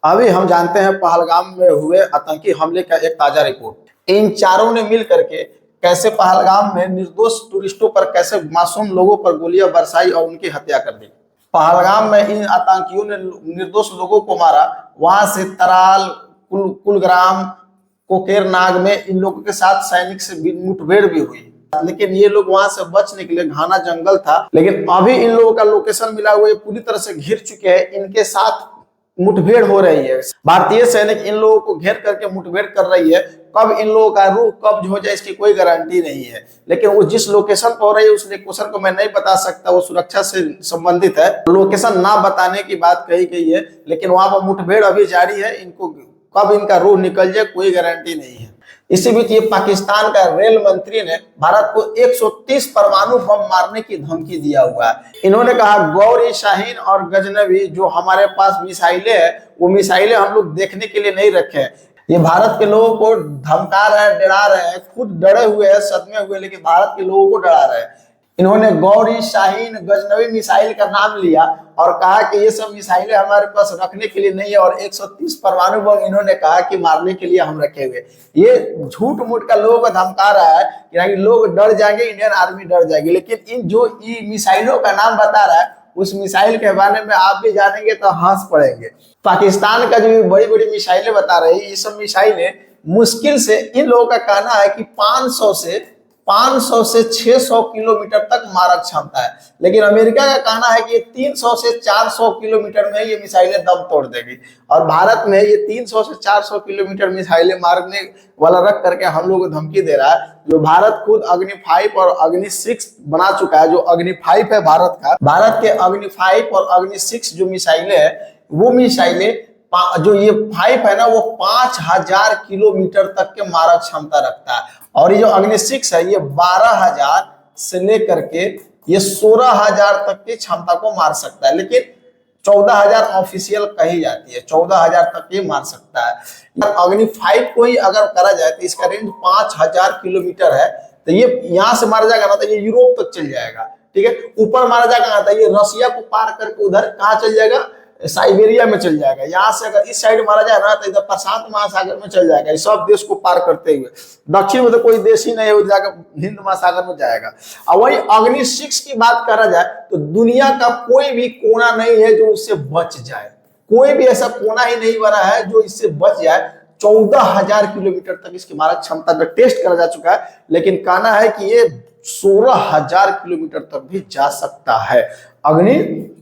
अभी हम जानते हैं पहलगाम में हुए आतंकी हमले का एक ताजा रिपोर्ट। इन चारों ने मिल करके कैसे पहलगाम में निर्दोष टूरिस्टों पर, कैसे मासूम लोगों पर गोलियां बरसाई और उनकी हत्या कर दी। पहलगाम में इन आतंकियों ने निर्दोष लोगों को मारा। वहां से तराल, कुलग्राम, कोकेरनाग में इन लोगों के साथ सैनिक से मुठभेड़ भी हुई, लेकिन ये लोग वहां से बच निकले। घना जंगल था, लेकिन अभी इन लोगों का लोकेशन मिला हुआ है, पूरी तरह से घिर चुके हैं। इनके साथ मुठभेड़ हो रही है। भारतीय सैनिक इन लोगों को घेर करके मुठभेड़ कर रही है। कब इन लोगों का रूह कब्ज हो जाए इसकी कोई गारंटी नहीं है, लेकिन वो जिस लोकेशन पर हो रही है उस लोकेशन को मैं नहीं बता सकता, वो सुरक्षा से संबंधित है। लोकेशन ना बताने की बात कही गई है, लेकिन वहां पर मुठभेड़ अभी जारी है। इनको कब इनका रूह निकल जाए कोई गारंटी नहीं है। इसी बीच ये पाकिस्तान का रेल मंत्री ने भारत को 130 परमाणु बम मारने की धमकी दिया हुआ है। इन्होंने कहा गौरी, शाहीन और गजनवी जो हमारे पास मिसाइलें है, वो मिसाइलें हम लोग देखने के लिए नहीं रखे हैं। ये भारत के लोगों को धमका रहे हैं, डरा रहे हैं। खुद डरे हुए हैं, सदमे हुए, लेकिन भारत के लोगों को डरा रहे हैं। इन्होंने गौरी, शाहीन, गजनवी मिसाइल का नाम लिया और कहा कि ये सब मिसाइलें हमारे पास रखने के लिए नहीं है, और 130 परमाणु बम इन्होंने कहा कि मारने के लिए हम रखे हुए। ये झूठ मूठ का लोगों को धमका रहा है कि लोग डर जाएंगे, इंडियन आर्मी डर जाएगी। लेकिन इन जो मिसाइलों का नाम बता रहा है, उस मिसाइल के बारे में आप भी जानेंगे तो हंस पड़ेंगे। पाकिस्तान का जो बड़ी बड़ी मिसाइलें बता रही है, ये सब मिसाइलें मुश्किल से, इन लोगों का कहना है कि 500 से 600 किलोमीटर तक मारक क्षमता है, लेकिन अमेरिका का कहना है कि ये 300 से 400 किलोमीटर में ये मिसाइलें दम तोड़ देगी। और भारत में ये 300 से 400 किलोमीटर मिसाइलें मारने वाला रख करके हम लोग को धमकी दे रहा है। जो भारत खुद अग्नि 5 और अग्नि 6 बना चुका है। जो अग्नि 5 है भारत के अग्नि 5 और अग्नि 6 जो मिसाइलें है, वो मिसाइलें जो ये 5 है ना, वो 5000 किलोमीटर तक के मारक क्षमता रखता है। और ये जो अग्नि 6 है, ये 12000 से लेकर के ये 16000 तक की क्षमता को मार सकता है, लेकिन 14000 ऑफिशियल कही जाती है, 14000 तक ही मार सकता है। अग्नि 5 को ही अगर करा जाए तो इसका रेंज 5000 किलोमीटर है। तो ये यहां से मारा जाएगा ना तो ये यूरोप तक चल जाएगा, ठीक है। ऊपर मारा जाएगा ना, ये रसिया को पार करके उधर कहाँ चल जाएगा, साइबेरिया में चल जाएगा। यहाँ से अगर इस साइड मारा जाए ना तो इधर प्रशांत महासागर में चल जाएगा, ये सब देश को पार करते हुए। दक्षिण में तो कोई देश ही नहीं है, जाकर हिंद महासागर में जाएगा। और वही अग्नि 6 की बात करा जाए तो दुनिया का कोई भी कोना नहीं है जो उससे बच जाए। कोई भी ऐसा कोना ही नहीं बना है जो इससे बच जाए। 14000 किलोमीटर तक इसकी मारक क्षमता का टेस्ट करा जा चुका है, लेकिन कहना है कि ये 16000 किलोमीटर तक भी जा सकता है अग्नि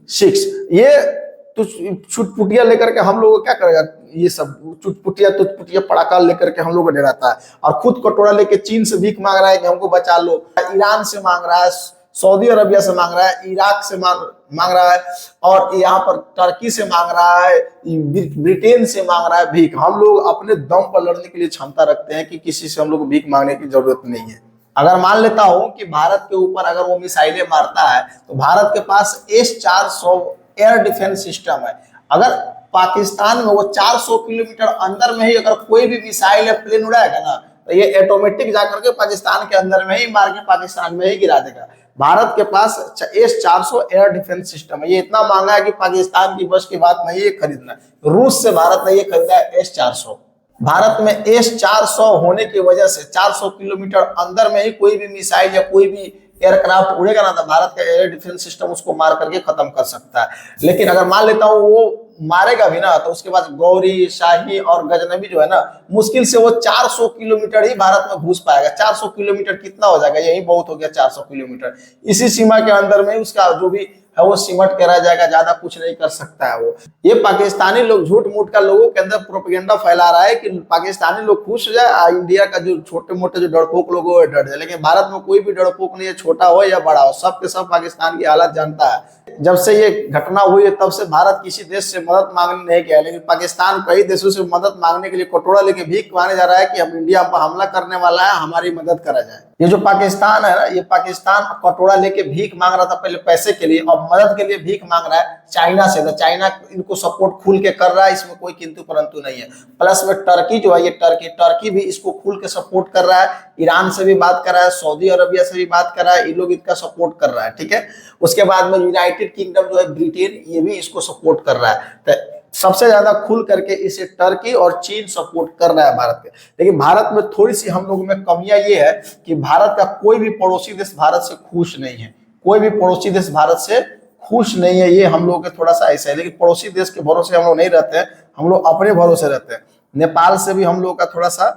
6। ये तो चुटपुटिया लेकर के हम लोग क्या करेगा, ये सब चुटपुटिया पड़ाका लेकर के हम लोग को डराता है, और खुद कटोरा लेके चीन से भीख मांग रहा है कि हमको बचा लो। ईरान से मांग रहा है, सऊदी अरबिया से मांग रहा है, इराक से मांग रहा है, और यहाँ पर टर्की से मांग रहा है, ब्रिटेन से मांग रहा है भीख। हम लोग अपने दम पर लड़ने के लिए क्षमता रखते हैं कि किसी से हम लोग को भीख मांगने की जरूरत नहीं है। अगर मान लेता हूं कि भारत के ऊपर अगर वो मिसाइलें मारता है, तो भारत के पास S-400 एयर डिफेंस सिस्टम है। अगर पाकिस्तान में वो 400 किलोमीटर अंदर में ही अगर कोई भी मिसाइल या प्लेन उड़ाएगा ना, तो ये ऑटोमेटिक जाकर के पाकिस्तान के अंदर में ही मार के पाकिस्तान में ही गिरा देगा। भारत के पास S-400 एयर डिफेंस सिस्टम है। ये इतना महंगा है कि पाकिस्तान की बस की बात नहीं है खरीदना। रूस से भारत ने ये खरीदा है S-400। भारत में S-400 होने की वजह से 400 किलोमीटर अंदर में ही कोई भी मिसाइल या कोई भी एयरक्राफ्ट उड़ेगा ना, तो भारत का एयर डिफेंस सिस्टम उसको मार करके खत्म कर सकता है। लेकिन अगर मान लेता हूँ वो मारेगा भी ना, तो उसके बाद गौरी, शाही और गजनवी जो है ना, मुश्किल से वो 400 किलोमीटर ही भारत में घुस पाएगा। 400 किलोमीटर कितना हो जाएगा, यही बहुत हो गया 400 किलोमीटर। इसी सीमा के अंदर में उसका जो भी है वो सिमट के रह जाएगा, ज्यादा कुछ नहीं कर सकता है वो। ये पाकिस्तानी लोग झूठ मूठ का लोगों के अंदर प्रोपेगेंडा फैला रहा है कि पाकिस्तानी लोग खुश हो जाए, इंडिया का जो छोटे मोटे जो डरपोक लोग हो डर जाए। लेकिन भारत में कोई भी डरपोक नहीं है, छोटा हो या बड़ा हो, सब के सब पाकिस्तान की हालत जानता है। जब से ये घटना हुई है तब से भारत किसी देश से मदद मांगने नहीं गया, लेकिन पाकिस्तान कई देशों से मदद मांगने के लिए कटोरा लेके भीख मांगने जा रहा है कि हम इंडिया पर हमला करने वाला है, हमारी मदद करा जाए। ये जो पाकिस्तान है ना, ये पाकिस्तान कटोरा लेके भीख मांग रहा था पहले पैसे के लिए, और मदद के लिए भीख मांग रहा है चाइना से। तो चाइना इनको सपोर्ट खुल के कर रहा है, इसमें कोई किंतु परंतु नहीं है। प्लस में टर्की जो है, ये टर्की भी इसको खुल के सपोर्ट कर रहा है। ईरान से भी बात कर रहा है, सऊदी अरबिया से भी बात कर रहा है, ये लोग इनका सपोर्ट कर रहा है, ठीक है। उसके बाद में यूनाइटेड किंगडम जो है, ब्रिटेन, ये भी इसको सपोर्ट कर रहा है। सबसे ज्यादा खुल करके इसे टर्की और चीन सपोर्ट कर रहा है भारत के। लेकिन भारत में थोड़ी सी हम लोग में कमियां ये है कि भारत का कोई भी पड़ोसी देश भारत से खुश नहीं है, कोई भी पड़ोसी देश भारत से खुश नहीं है, ये हम लोग के थोड़ा सा ऐसा है। लेकिन पड़ोसी देश के भरोसे हम लोग नहीं रहते हैं, हम लोग अपने भरोसे रहते हैं। नेपाल से भी हम लोग का थोड़ा सा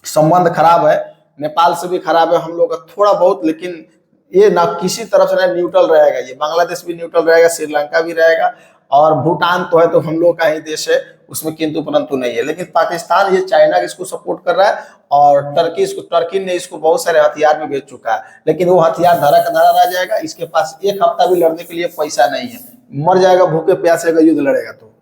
संबंध खराब है, नेपाल से भी खराब है हम लोग का थोड़ा बहुत, लेकिन ये ना किसी तरफ से ना न्यूट्रल रहेगा, ये बांग्लादेश भी न्यूट्रल रहेगा, श्रीलंका भी रहेगा, और भूटान तो है तो हम लोग का ही देश है, उसमें किंतु परंतु नहीं है। लेकिन पाकिस्तान ये चाइना इसको सपोर्ट कर रहा है, और टर्की ने इसको बहुत सारे हथियार भी बेच चुका है, लेकिन वो हथियार धरा का धरा रह जाएगा, इसके पास एक हफ्ता भी लड़ने के लिए पैसा नहीं है, मर जाएगा भूखे प्यासे अगर युद्ध लड़ेगा तो।